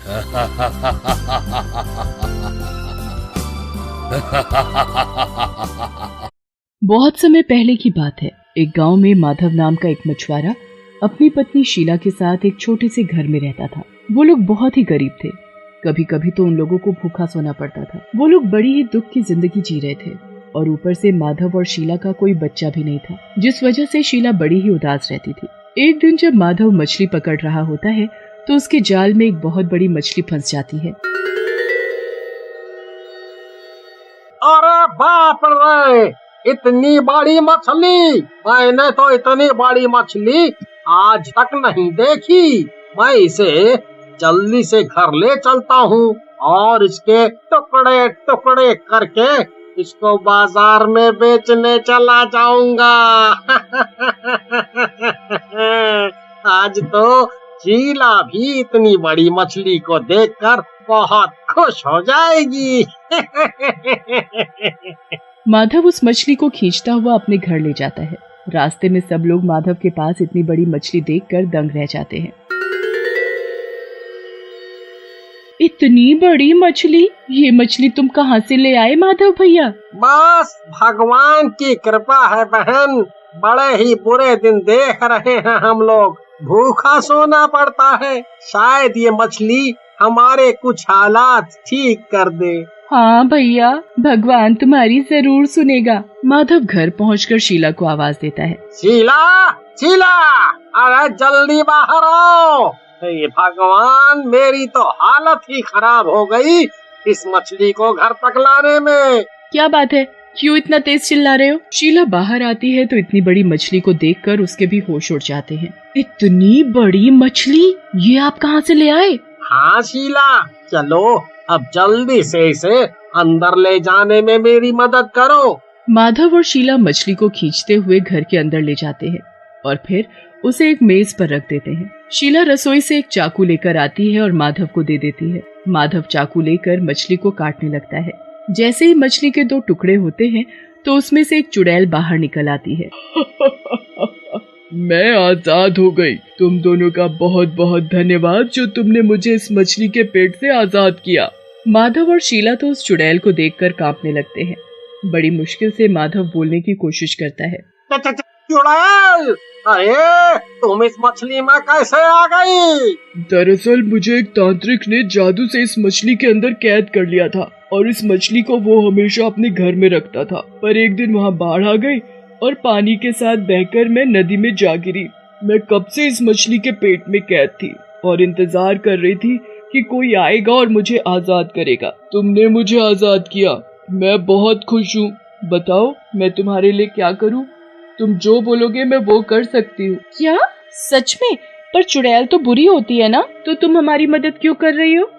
बहुत समय पहले की बात है। एक गांव में माधव नाम का एक मछुआरा अपनी पत्नी शीला के साथ एक छोटे से घर में रहता था। वो लोग बहुत ही गरीब थे। कभी कभी तो उन लोगों को भूखा सोना पड़ता था। वो लोग बड़ी ही दुख की जिंदगी जी रहे थे और ऊपर से माधव और शीला का कोई बच्चा भी नहीं था, जिस वजह से शीला बड़ी ही उदास रहती थी। एक दिन जब माधव मछली पकड़ रहा होता है तो उसके जाल में एक बहुत बड़ी मछली फंस जाती है। अरे बाप रे, इतनी बड़ी मछली! मैंने तो इतनी बड़ी मछली आज तक नहीं देखी। मैं इसे जल्दी से घर ले चलता हूँ और इसके टुकड़े टुकड़े करके इसको बाजार में बेचने चला जाऊंगा। आज तो शीला भी इतनी बड़ी मछली को देखकर बहुत खुश हो जाएगी। माधव उस मछली को खींचता हुआ अपने घर ले जाता है। रास्ते में सब लोग माधव के पास इतनी बड़ी मछली देखकर दंग रह जाते हैं। इतनी बड़ी मछली, ये मछली तुम कहाँ से ले आए माधव भैया? बस भगवान की कृपा है बहन। बड़े ही बुरे दिन देख रहे हैं हम लोग। भूखा सोना पड़ता है। शायद ये मछली हमारे कुछ हालात ठीक कर दे। हाँ भैया, भगवान तुम्हारी जरूर सुनेगा। माधव घर पहुंचकर शीला को आवाज देता है। शीला, शीला, अरे जल्दी बाहर आओ। हे भगवान, मेरी तो हालत ही खराब हो गई इस मछली को घर तक लाने में। क्या बात है, क्यों इतना तेज चिल्ला रहे हो? शीला बाहर आती है तो इतनी बड़ी मछली को देखकर उसके भी होश उड़ जाते हैं। इतनी बड़ी मछली, ये आप कहाँ से ले आए? हाँ शीला, चलो अब जल्दी से इसे अंदर ले जाने में मेरी मदद करो। माधव और शीला मछली को खींचते हुए घर के अंदर ले जाते हैं और फिर उसे एक मेज पर रख देते हैं। शीला रसोई से एक चाकू लेकर आती है और माधव को दे देती है। माधव चाकू लेकर मछली को काटने लगता है। जैसे ही मछली के 2 टुकड़े होते हैं तो उसमें से एक चुड़ैल बाहर निकल आती है। मैं आजाद हो गई। तुम दोनों का बहुत बहुत धन्यवाद जो तुमने मुझे इस मछली के पेट से आजाद किया। माधव और शीला तो उस चुड़ैल को देखकर कांपने लगते हैं। बड़ी मुश्किल से माधव बोलने की कोशिश करता है। चुड़ैल, अरे तुम इस मछली में कैसे आ गई? दरअसल मुझे एक तांत्रिक ने जादू से इस मछली के अंदर कैद कर लिया था और इस मछली को वो हमेशा अपने घर में रखता था। पर एक दिन वहाँ बाढ़ आ गई और पानी के साथ बहकर मैं नदी में जा गिरी। मैं कब से इस मछली के पेट में कैद थी और इंतजार कर रही थी कि कोई आएगा और मुझे आजाद करेगा। तुमने मुझे आजाद किया, मैं बहुत खुश हूँ। बताओ मैं तुम्हारे लिए क्या करूँ? तुम जो बोलोगे मैं वो कर सकती हूँ। क्या सच में? पर चुड़ैल तो बुरी होती है ना, तो तुम हमारी मदद क्यों कर रही हो?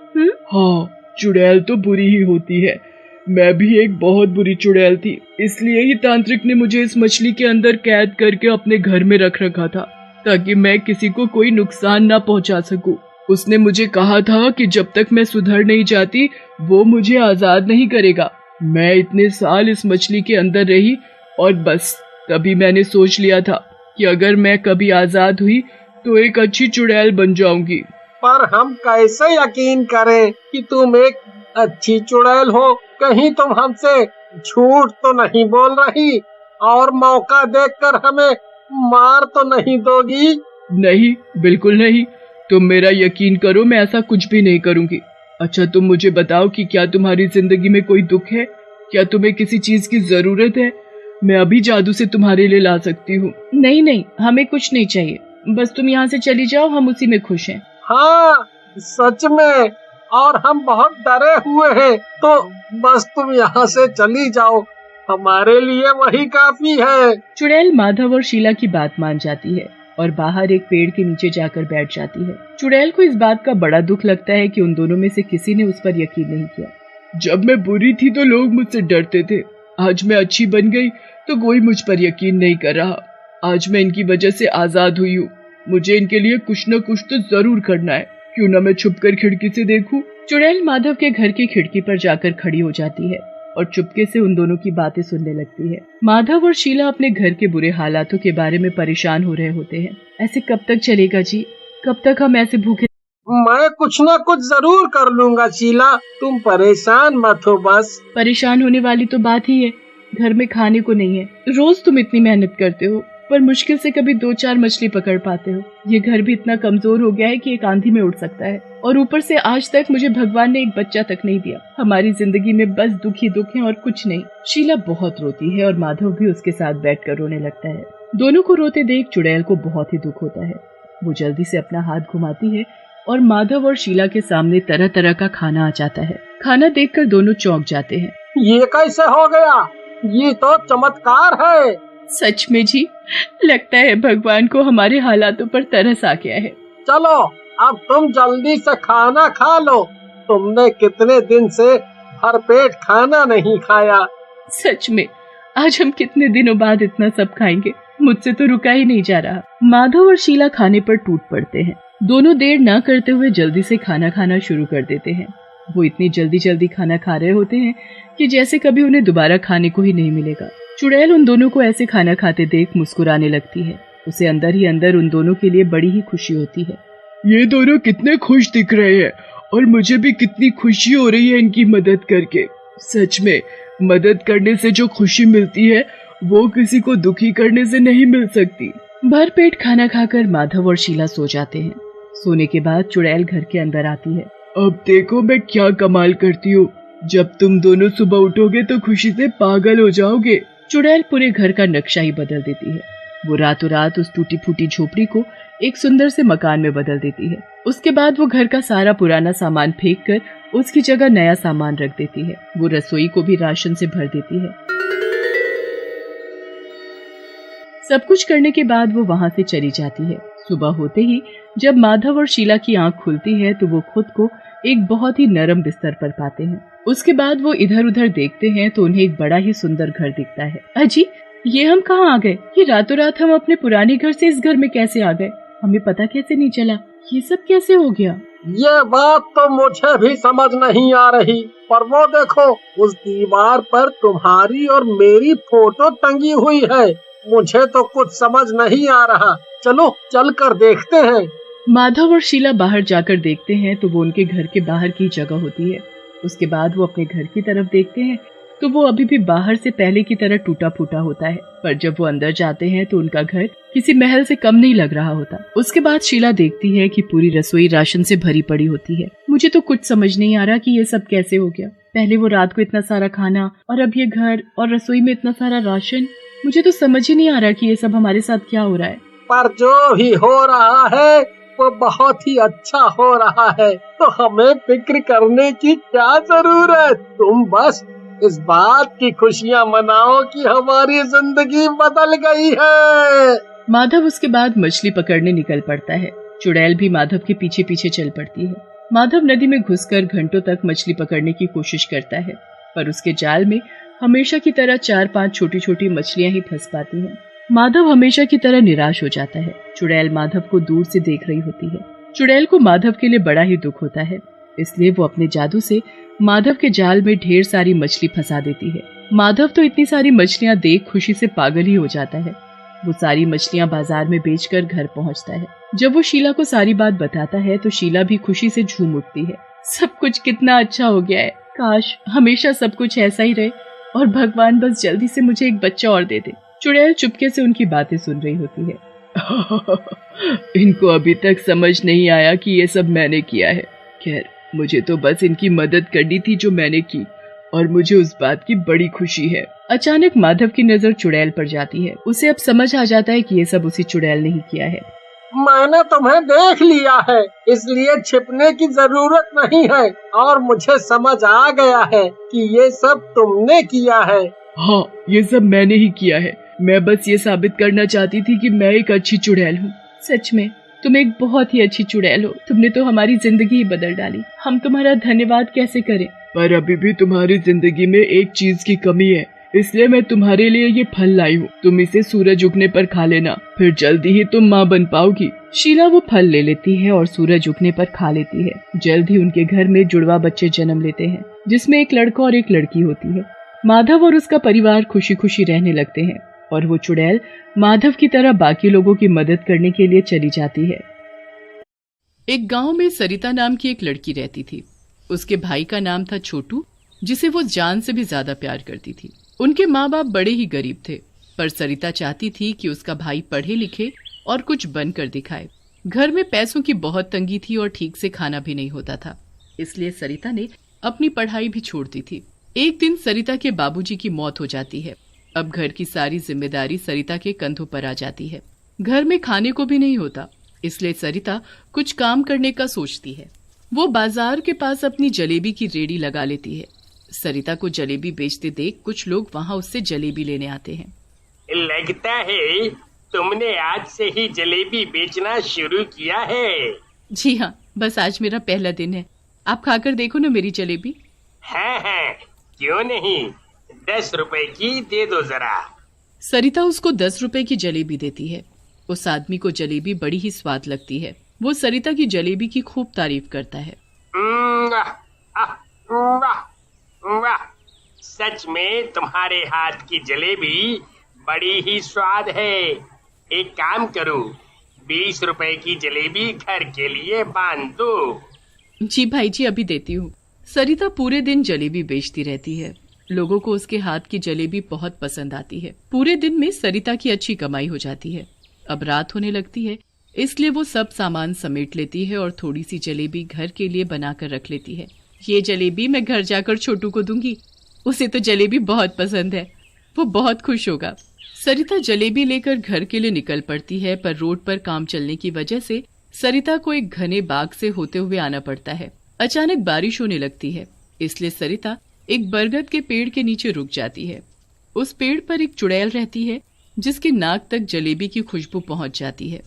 हाँ, चुड़ैल तो बुरी ही होती है। मैं भी एक बहुत बुरी चुड़ैल थी, इसलिए ही तांत्रिक ने मुझे इस मछली के अंदर कैद करके अपने घर में रख रखा था ताकि मैं किसी को कोई नुकसान ना पहुंचा सकूं। उसने मुझे कहा था कि जब तक मैं सुधर नहीं जाती वो मुझे आजाद नहीं करेगा। मैं इतने साल इस मछली के अंदर रही और बस तभी मैंने सोच लिया था कि अगर मैं कभी आजाद हुई तो एक अच्छी चुड़ैल बन जाऊंगी। पर हम कैसे यकीन करें कि तुम एक अच्छी चुड़ैल हो? कहीं तुम हमसे झूठ तो नहीं बोल रही और मौका देखकर हमें मार तो नहीं दोगी? नहीं, बिल्कुल नहीं। तुम मेरा यकीन करो, मैं ऐसा कुछ भी नहीं करूंगी। अच्छा तुम मुझे बताओ कि क्या तुम्हारी जिंदगी में कोई दुख है? क्या तुम्हें किसी चीज की जरूरत है? मैं अभी जादू से तुम्हारे लिए ला सकती हूँ। नहीं नहीं, हमें कुछ नहीं चाहिए, बस तुम यहाँ से चली जाओ, हम उसी में खुश हैं। हाँ सच में, और हम बहुत डरे हुए हैं, तो बस तुम यहाँ से चली जाओ, हमारे लिए वही काफी है। चुड़ैल माधव और शीला की बात मान जाती है और बाहर एक पेड़ के नीचे जाकर बैठ जाती है। चुड़ैल को इस बात का बड़ा दुख लगता है कि उन दोनों में से किसी ने उस पर यकीन नहीं किया। जब मैं बुरी थी तो लोग मुझसे डरते थे, आज मैं अच्छी बन गई तो कोई मुझ पर यकीन नहीं कर रहा। आज मैं इनकी वजह से आजाद हुई हूँ, मुझे इनके लिए कुछ न कुछ तो जरूर करना है। क्यों न मैं छुपकर खिड़की से देखूं। चुड़ैल माधव के घर की खिड़की पर जाकर खड़ी हो जाती है और चुपके से उन दोनों की बातें सुनने लगती है। माधव और शीला अपने घर के बुरे हालातों के बारे में परेशान हो रहे होते हैं। ऐसे कब तक चलेगा जी? कब तक हम ऐसे भूखे मैं कुछ ना कुछ जरूर कर लूंगा शीला, तुम परेशान मत हो बस। परेशान होने वाली तो बात ही है, घर में खाने को नहीं है। रोज तुम इतनी मेहनत करते हो पर मुश्किल से कभी 2-4 मछली पकड़ पाते हो। ये घर भी इतना कमजोर हो गया है कि एक आंधी में उड़ सकता है, और ऊपर से आज तक मुझे भगवान ने एक बच्चा तक नहीं दिया। हमारी जिंदगी में बस दुख ही दुख है और कुछ नहीं। शीला बहुत रोती है और माधव भी उसके साथ बैठकर रोने लगता है। दोनों को रोते देख चुड़ैल को बहुत ही दुख होता है। वो जल्दी से अपना हाथ घुमाती है और माधव और शीला के सामने तरह तरह का खाना आ जाता है। खाना देखकर दोनों चौंक जाते हैं। ये कैसे हो गया? ये तो चमत्कार है। सच में जी, लगता है भगवान को हमारे हालातों पर तरस आ गया है। चलो अब तुम जल्दी से खाना खा लो, तुमने कितने दिन से भरपेट खाना नहीं खाया। सच में आज हम कितने दिनों बाद इतना सब खाएंगे, मुझसे तो रुका ही नहीं जा रहा। माधव और शीला खाने पर टूट पड़ते हैं। दोनों देर न करते हुए जल्दी से खाना खाना शुरू कर देते हैं। वो इतनी जल्दी जल्दी खाना खा रहे होते हैं कि जैसे कभी उन्हें दोबारा खाने को ही नहीं मिलेगा। चुड़ैल उन दोनों को ऐसे खाना खाते देख मुस्कुराने लगती है। उसे अंदर ही अंदर उन दोनों के लिए बड़ी ही खुशी होती है। ये दोनों कितने खुश दिख रहे हैं और मुझे भी कितनी खुशी हो रही है इनकी मदद करके। सच में मदद करने से जो खुशी मिलती है वो किसी को दुखी करने से नहीं मिल सकती। भरपेट खाना खाकर माधव और शीला सो जाते हैं। सोने के बाद चुड़ैल घर के अंदर आती है। अब देखो मैं क्या कमाल करती हूँ, जब तुम दोनों सुबह उठोगे तो खुशी से पागल हो जाओगे। चुड़ैल पूरे घर का नक्शा ही बदल देती है। वो रातों रात उस टूटी फूटी झोपड़ी को एक सुंदर से मकान में बदल देती है। उसके बाद वो घर का सारा पुराना सामान फेंक कर उसकी जगह नया सामान रख देती है। वो रसोई को भी राशन से भर देती है। सब कुछ करने के बाद वो वहाँ से चली जाती है। सुबह होते ही जब माधव और शीला की आंख खुलती है तो वो खुद को एक बहुत ही नरम बिस्तर पर पाते हैं। उसके बाद वो इधर उधर देखते हैं तो उन्हें एक बड़ा ही सुंदर घर दिखता है। अजी, ये हम कहाँ आ गए? ये रातों रात हम अपने पुराने घर से इस घर में कैसे आ गए? हमें पता कैसे नहीं चला? ये सब कैसे हो गया? ये बात तो मुझे भी समझ नहीं आ रही, पर वो देखो उस दीवार पर तुम्हारी और मेरी फोटो टंगी हुई है। मुझे तो कुछ समझ नहीं आ रहा, चलो चल कर देखते हैं। माधव और शीला बाहर जाकर देखते हैं तो वो उनके घर के बाहर की जगह होती है। उसके बाद वो अपने घर की तरफ देखते हैं तो वो अभी भी बाहर से पहले की तरह टूटा फूटा होता है, पर जब वो अंदर जाते हैं तो उनका घर किसी महल से कम नहीं लग रहा होता। उसके बाद शीला देखती है कि पूरी रसोई राशन से भरी पड़ी होती है। मुझे तो कुछ समझ नहीं आ रहा कि ये सब कैसे हो गया। पहले वो रात को इतना सारा खाना और अब ये घर और रसोई में इतना सारा राशन। मुझे तो समझ ही नहीं आ रहा कि ये सब हमारे साथ क्या हो रहा है। पर जो भी हो रहा है वो बहुत ही अच्छा हो रहा है, तो हमें फिक्र करने की क्या जरूरत। तुम बस इस बात की खुशियाँ मनाओ कि हमारी जिंदगी बदल गई है। माधव उसके बाद मछली पकड़ने निकल पड़ता है। चुड़ैल भी माधव के पीछे पीछे चल पड़ती है। माधव नदी में घुसकर घंटों तक मछली पकड़ने की कोशिश करता है, पर उसके जाल में हमेशा की तरह 4-5 छोटी छोटी मछलियां ही फंस पाती हैं। माधव हमेशा की तरह निराश हो जाता है। चुड़ैल माधव को दूर से देख रही होती है। चुड़ैल को माधव के लिए बड़ा ही दुख होता है, इसलिए वो अपने जादू से माधव के जाल में ढेर सारी मछली फंसा देती है। माधव तो इतनी सारी मछलियां देख खुशी से पागल ही हो जाता है। वो सारी मछलियां बाजार में बेचकर घर पहुंचता है। जब वो शीला को सारी बात बताता है तो शीला भी खुशी से झूम उठती है। सब कुछ कितना अच्छा हो गया है, काश हमेशा सब कुछ ऐसा ही रहे और भगवान बस जल्दी से मुझे एक बच्चा और दे दे। चुड़ैल चुपके से उनकी बातें सुन रही होती है। इनको अभी तक समझ नहीं आया कि ये सब मैंने किया है। खैर, मुझे तो बस इनकी मदद करनी थी जो मैंने की, और मुझे उस बात की बड़ी खुशी है। अचानक माधव की नजर चुड़ैल पर जाती है। उसे अब समझ आ जाता है कि ये सब उसी चुड़ैल ने ही किया है। मैंने तुम्हें देख लिया है, इसलिए छिपने की जरूरत नहीं है, और मुझे समझ आ गया है कि ये सब तुमने किया है। हाँ, ये सब मैंने ही किया है। मैं बस ये साबित करना चाहती थी कि मैं एक अच्छी चुड़ैल हूँ। सच में तुम एक बहुत ही अच्छी चुड़ैल हो। तुमने तो हमारी जिंदगी ही बदल डाली। हम तुम्हारा धन्यवाद कैसे करें। पर अभी भी तुम्हारी जिंदगी में एक चीज की कमी है, इसलिए मैं तुम्हारे लिए ये फल लाई हूँ। तुम इसे सूरज उगने पर खा लेना, फिर जल्दी ही तुम माँ बन पाओगी। शीला वो फल ले लेती है और सूरज उगने पर खा लेती है। जल्द ही उनके घर में जुड़वा बच्चे जन्म लेते हैं, जिसमें एक लड़का और एक लड़की होती है। माधव और उसका परिवार खुशी खुशी रहने लगते हैं और वो चुड़ैल माधव की तरह बाकी लोगों की मदद करने के लिए चली जाती है। एक गांव में सरिता नाम की एक लड़की रहती थी। उसके भाई का नाम था छोटू, जिसे वो जान से भी ज्यादा प्यार करती थी। उनके माँ बाप बड़े ही गरीब थे, पर सरिता चाहती थी कि उसका भाई पढ़े लिखे और कुछ बनकर दिखाए। घर में पैसों की बहुत तंगी थी और ठीक से खाना भी नहीं होता था, इसलिए सरिता ने अपनी पढ़ाई भी छोड़ दी थी। एक दिन सरिता के बाबूजी की मौत हो जाती है। अब घर की सारी जिम्मेदारी सरिता के कंधों पर आ जाती है। घर में खाने को भी नहीं होता, इसलिए सरिता कुछ काम करने का सोचती है। वो बाजार के पास अपनी जलेबी की रेडी लगा लेती है। सरिता को जलेबी बेचते देख कुछ लोग वहाँ उससे जलेबी लेने आते हैं। लगता है तुमने आज से ही जलेबी बेचना शुरू किया है। जी हाँ, बस आज मेरा पहला दिन है। आप खाकर देखो ना मेरी जलेबी। हाँ, क्यों नहीं, 10 रुपए की दे दो जरा। सरिता उसको 10 रुपए की जलेबी देती है। उस आदमी को जलेबी बड़ी ही स्वाद लगती है। वो सरिता की जलेबी की खूब तारीफ करता है। वाह, वाह, सच में तुम्हारे हाथ की जलेबी बड़ी ही स्वाद है। एक काम करो, 20 रुपए की जलेबी घर के लिए बांध दो। जी भाई जी, अभी देती हूँ। सरिता पूरे दिन जलेबी बेचती रहती है। लोगों को उसके हाथ की जलेबी बहुत पसंद आती है। पूरे दिन में सरिता की अच्छी कमाई हो जाती है। अब रात होने लगती है, इसलिए वो सब सामान समेट लेती है और थोड़ी सी जलेबी घर के लिए बनाकर रख लेती है। ये जलेबी मैं घर जाकर छोटू को दूंगी, उसे तो जलेबी बहुत पसंद है, वो बहुत खुश होगा। सरिता जलेबी लेकर घर के लिए निकल पड़ती है, पर रोड पर काम चलने की वजह से सरिता को एक घने बाग से होते हुए आना पड़ता है। अचानक बारिश होने लगती है, इसलिए सरिता एक बरगद के पेड़ के नीचे रुक जाती है। उस पेड़ पर एक चुड़ैल रहती है, जिसकी नाक तक जलेबी की खुशबू पहुंच जाती है।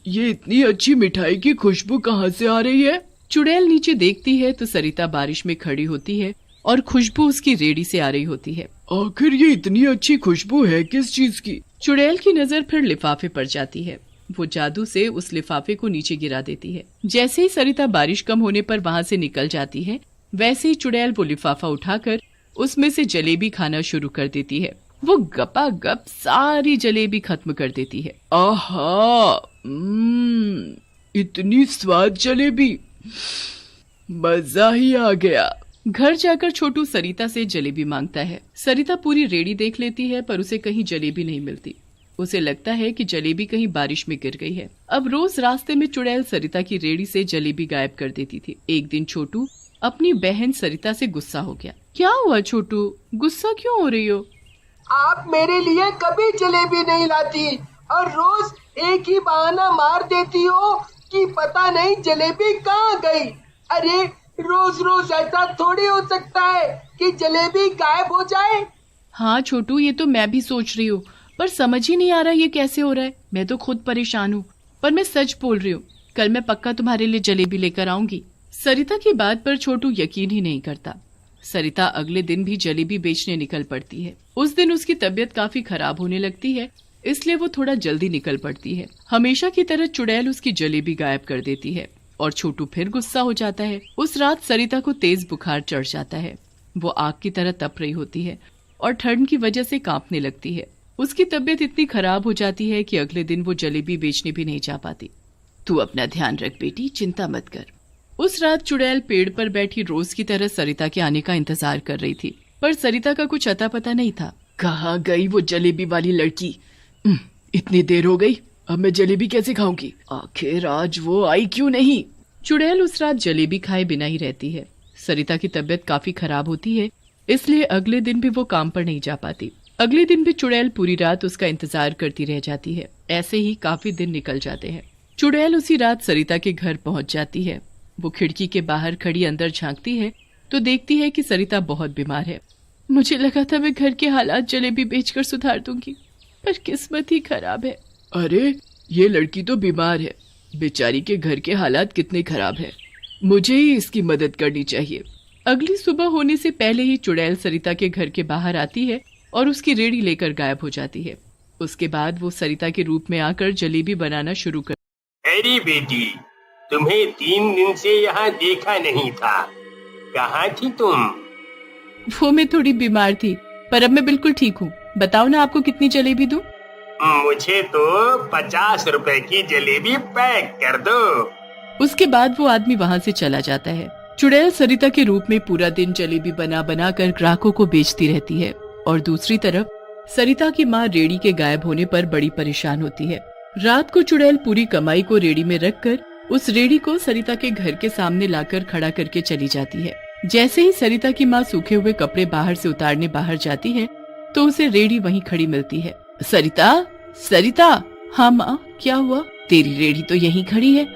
ये इतनी अच्छी मिठाई की खुशबू कहाँ से आ रही है? चुड़ैल नीचे देखती है तो सरिता बारिश में खड़ी होती है और खुशबू उसकी रेडी से आ रही होती है। आखिर ये इतनी अच्छी खुशबू है किस चीज की? चुड़ैल की नजर फिर लिफाफे पर जाती है। वो जादू से उस लिफाफे को नीचे गिरा देती है। जैसे ही सरिता बारिश कम होने पर वहाँ से निकल जाती है, वैसे ही चुड़ैल वो लिफाफा उठाकर उसमें से जलेबी खाना शुरू कर देती है। वो गपागप सारी जलेबी खत्म कर देती है। आहा, इतनी स्वाद जलेबी, मजा ही आ गया। घर जाकर छोटू सरिता से जलेबी मांगता है। सरिता पूरी रेडी देख लेती है, पर उसे कहीं जलेबी नहीं मिलती। उसे लगता है कि जलेबी कहीं बारिश में गिर गई है। अब रोज रास्ते में चुड़ैल सरिता की रेडी से जलेबी गायब कर देती थी। एक दिन छोटू अपनी बहन सरिता से गुस्सा हो गया। क्या हुआ छोटू, गुस्सा क्यों हो रही हो? आप मेरे लिए कभी जलेबी नहीं लाती और रोज एक ही बहाना मार देती हो कि पता नहीं जलेबी कहाँ गई। अरे रोज रोज ऐसा थोड़ी हो सकता है कि जलेबी गायब हो जाए। हाँ छोटू, ये तो मैं भी सोच रही हूँ, पर समझ ही नहीं आ रहा ये कैसे हो रहा है। मैं तो खुद परेशान हूँ, पर मैं सच बोल रही हूँ। कल मैं पक्का तुम्हारे लिए जलेबी लेकर आऊंगी। सरिता की बात पर छोटू यकीन ही नहीं करता। सरिता अगले दिन भी जलेबी बेचने निकल पड़ती है। उस दिन उसकी तबीयत काफी खराब होने लगती है, इसलिए वो थोड़ा जल्दी निकल पड़ती है। हमेशा की तरह चुड़ैल उसकी जलेबी गायब कर देती है और छोटू फिर गुस्सा हो जाता है। उस रात सरिता को तेज बुखार चढ़ जाता है। वो आग की तरह तप रही होती है और ठंड की वजह से कांपने लगती है। उसकी तबीयत इतनी खराब हो जाती है कि अगले दिन वो जलेबी बेचने भी नहीं जा पाती। तू अपना ध्यान रख बेटी, चिंता मत कर। उस रात चुड़ैल पेड़ पर बैठी रोज की तरह सरिता के आने का इंतजार कर रही थी, पर सरिता का कुछ अता पता नहीं था। कहाँ गई वो जलेबी वाली लड़की? इतनी देर हो गई, अब मैं जलेबी कैसे खाऊंगी? आखिर आज वो आई क्यों नहीं? चुड़ैल उस रात जलेबी खाए बिना ही रहती है। सरिता की तबीयत काफी खराब होती है, इसलिए अगले दिन भी वो काम पर नहीं जा पाती। अगले दिन भी चुड़ैल पूरी रात उसका इंतजार करती रह जाती है। ऐसे ही काफी दिन निकल जाते हैं। चुड़ैल उसी रात सरिता के घर पहुंच जाती है। वो खिड़की के बाहर खड़ी अंदर झांकती है तो देखती है कि सरिता बहुत बीमार है। मुझे लगा था मैं घर के हालात जलेबी बेचकर सुधार दूंगी, पर किस्मत ही खराब है। अरे ये लड़की तो बीमार है, बेचारी के घर के हालात कितने खराब है। मुझे ही इसकी मदद करनी चाहिए। अगली सुबह होने से पहले ही चुड़ैल सरिता के घर के बाहर आती है और उसकी रेड़ी लेकर गायब हो जाती है। उसके बाद वो सरिता के रूप में आकर जलेबी बनाना शुरू कर। अरे बेटी, तुम्हें 3 दिन से यहाँ देखा नहीं था, कहाँ थी तुम? वो मैं थोड़ी बीमार थी, पर अब मैं बिल्कुल ठीक हूँ। बताओ ना आपको कितनी जलेबी दूं? मुझे तो 50 रुपए की जलेबी पैक कर दो। उसके बाद वो आदमी वहाँ से चला जाता है। चुड़ैल सरिता के रूप में पूरा दिन जलेबी बना बना कर ग्राहकों को बेचती रहती है और दूसरी तरफ सरिता की माँ रेडी के गायब होने पर बड़ी परेशान होती है। रात को चुड़ैल पूरी कमाई को रेडी में रखकर उस रेडी को सरिता के घर के सामने लाकर खड़ा करके चली जाती है। जैसे ही सरिता की माँ सूखे हुए कपड़े बाहर से उतारने बाहर जाती है तो उसे रेडी वहीं खड़ी मिलती है। सरिता, सरिता। हाँ माँ, क्या हुआ? तेरी रेडी तो यहीं खड़ी है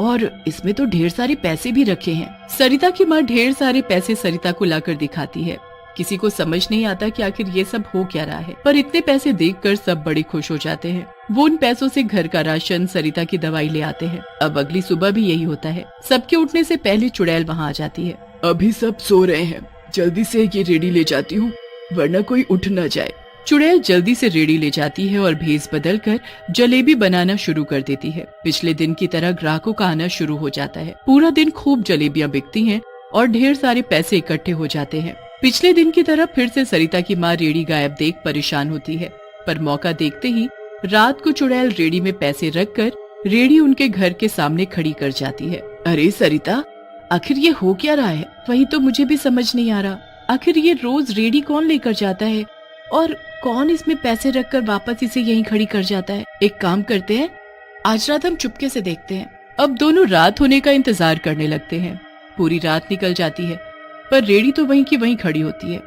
और इसमें तो ढेर सारे पैसे भी रखे हैं। सरिता की माँ ढेर सारे पैसे सरिता को लाकर दिखाती है। किसी को समझ नहीं आता कि आखिर ये सब हो क्या रहा है, पर इतने पैसे देखकर सब बड़े खुश हो जाते हैं। वो उन पैसों से घर का राशन, सरिता की दवाई ले आते हैं। अब अगली सुबह भी यही होता है। सबके उठने से पहले चुड़ैल वहाँ आ जाती है। अभी सब सो रहे हैं, जल्दी से ये रेडी ले जाती हूँ वरना कोई उठ न जाए। चुड़ैल जल्दी से रेडी ले जाती है और भेस बदल कर जलेबी बनाना शुरू कर देती है। पिछले दिन की तरह ग्राहकों का आना शुरू हो जाता है। पूरा दिन खूब जलेबियाँ बिकती हैं और ढेर सारे पैसे इकट्ठे हो जाते हैं। पिछले दिन की तरह फिर से सरिता की माँ रेडी गायब देख परेशान होती है, पर मौका देखते ही रात को चुड़ैल रेडी में पैसे रखकर रेडी उनके घर के सामने खड़ी कर जाती है। अरे सरिता, आखिर ये हो क्या रहा है? वही तो मुझे भी समझ नहीं आ रहा। आखिर ये रोज रेडी कौन लेकर जाता है और कौन इसमें पैसे रखकर वापस इसे यहीं खड़ी कर जाता है? एक काम करते हैं, आज रात हम चुपके से देखते हैं। अब दोनों रात होने का इंतजार करने लगते हैं। पूरी रात निकल जाती है पर रेडी तो वहीं की वहीं खड़ी होती है।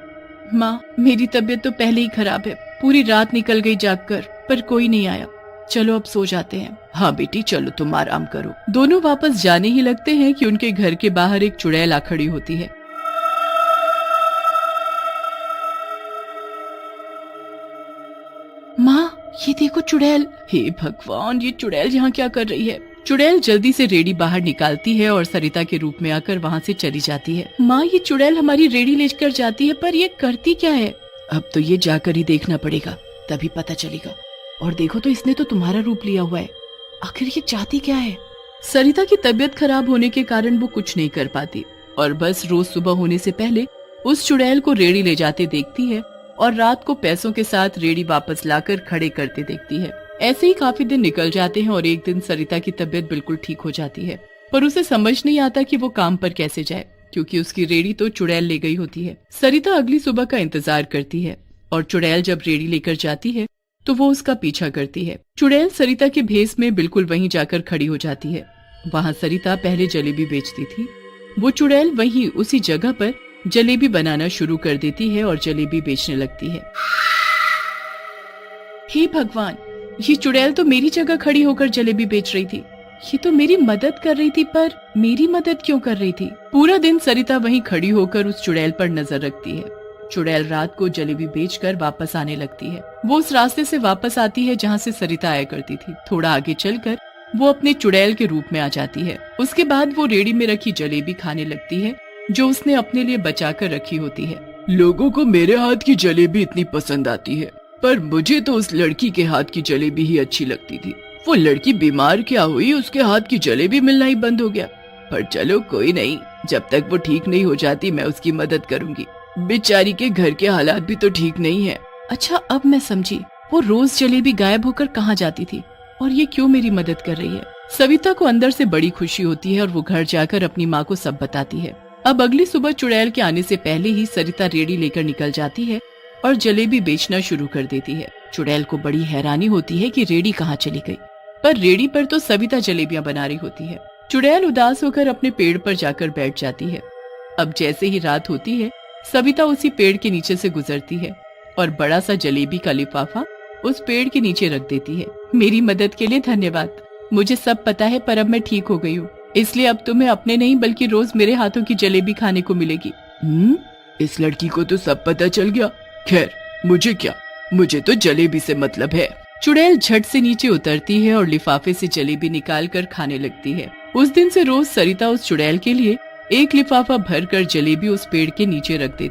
माँ, मेरी तबीयत तो पहले ही खराब है। पूरी रात निकल गई जागकर, पर कोई नहीं आया। चलो अब सो जाते हैं। हाँ बेटी, चलो तुम आराम करो। दोनों वापस जाने ही लगते हैं कि उनके घर के बाहर एक चुड़ैल आ खड़ी होती है। माँ, ये देखो चुड़ैल। हे भगवान, ये चुड़ैल यहाँ क्या कर रही है? चुड़ैल जल्दी से रेडी बाहर निकालती है और सरिता के रूप में आकर वहाँ से चली जाती है। माँ, ये चुड़ैल हमारी रेडी लेकर जाती है, पर ये करती क्या है? अब तो ये जाकर ही देखना पड़ेगा, तभी पता चलेगा। और देखो तो इसने तो तुम्हारा रूप लिया हुआ है। आखिर ये चाहती क्या है? सरिता की तबीयत खराब होने के कारण वो कुछ नहीं कर पाती और बस रोज सुबह होने से पहले उस चुड़ैल को रेडी ले जाते देखती है और रात को पैसों के साथ रेडी वापस लाकर खड़े करते देखती है। ऐसे ही काफी दिन निकल जाते हैं और एक दिन सरिता की तबीयत बिल्कुल ठीक हो जाती है, पर उसे समझ नहीं आता कि वो काम पर कैसे जाए, क्योंकि उसकी रेडी तो चुड़ैल ले गई होती है। सरिता अगली सुबह का इंतजार करती है और चुड़ैल जब रेडी लेकर जाती है तो वो उसका पीछा करती है। चुड़ैल सरिता के भेस में बिल्कुल वहीं जाकर खड़ी हो जाती है। वहाँ सरिता पहले जलेबी बेचती थी, वो चुड़ैल वहीं उसी जगह पर जलेबी बनाना शुरू कर देती है और जलेबी बेचने लगती है। हे भगवान, ये चुड़ैल तो मेरी जगह खड़ी होकर जलेबी बेच रही थी। ये तो मेरी मदद कर रही थी, पर मेरी मदद क्यों कर रही थी? पूरा दिन सरिता वहीं खड़ी होकर उस चुड़ैल पर नजर रखती है। चुड़ैल रात को जलेबी बेचकर वापस आने लगती है। वो उस रास्ते से वापस आती है जहाँ से सरिता आया करती थी। थोड़ा आगे चलकर वो अपने चुड़ैल के रूप में आ जाती है। उसके बाद वो रेडी में रखी जलेबी खाने लगती है जो उसने अपने लिए बचा कर रखी होती है। लोगों को मेरे हाथ की जलेबी इतनी पसंद आती है, पर मुझे तो उस लड़की के हाथ की जलेबी ही अच्छी लगती थी। वो लड़की बीमार क्या हुई, उसके हाथ की जलेबी मिलना ही बंद हो गया। पर चलो कोई नहीं, जब तक वो ठीक नहीं हो जाती मैं उसकी मदद करूंगी। बेचारी के घर के हालात भी तो ठीक नहीं है। अच्छा, अब मैं समझी, वो रोज जलेबी गायब होकर कहाँ जाती थी और ये क्यों मेरी मदद कर रही है। सविता को अंदर से बड़ी खुशी होती है और वो घर जाकर अपनी माँ को सब बताती है। अब अगली सुबह चुड़ैल के आने से पहले ही सरिता रेडी लेकर निकल जाती है और जलेबी बेचना शुरू कर देती है। चुड़ैल को बड़ी हैरानी होती है कि रेडी कहाँ चली गई, पर रेडी पर तो सविता जलेबियां बना रही होती है। चुड़ैल उदास होकर अपने पेड़ पर जाकर बैठ जाती है। अब जैसे ही रात होती है, सविता उसी पेड़ के नीचे से गुजरती है और बड़ा सा जलेबी का लिफाफा उस पेड़ के नीचे रख देती है। मेरी मदद के लिए धन्यवाद। मुझे सब पता है, पर अब मैं ठीक हो गई हूँ, इसलिए अब तुम्हें अपने नहीं बल्कि रोज मेरे हाथों की जलेबी खाने को मिलेगी। इस लड़की को तो सब पता चल गया। खैर, मुझे क्या, मुझे तो जलेबी से मतलब है। चुड़ैल झट से नीचे उतरती है और लिफाफे से जलेबी निकाल कर खाने लगती है। उस दिन से रोज सरिता उस चुड़ैल के लिए एक लिफाफा भरकर जलेबी उस पेड़ के नीचे रख देती।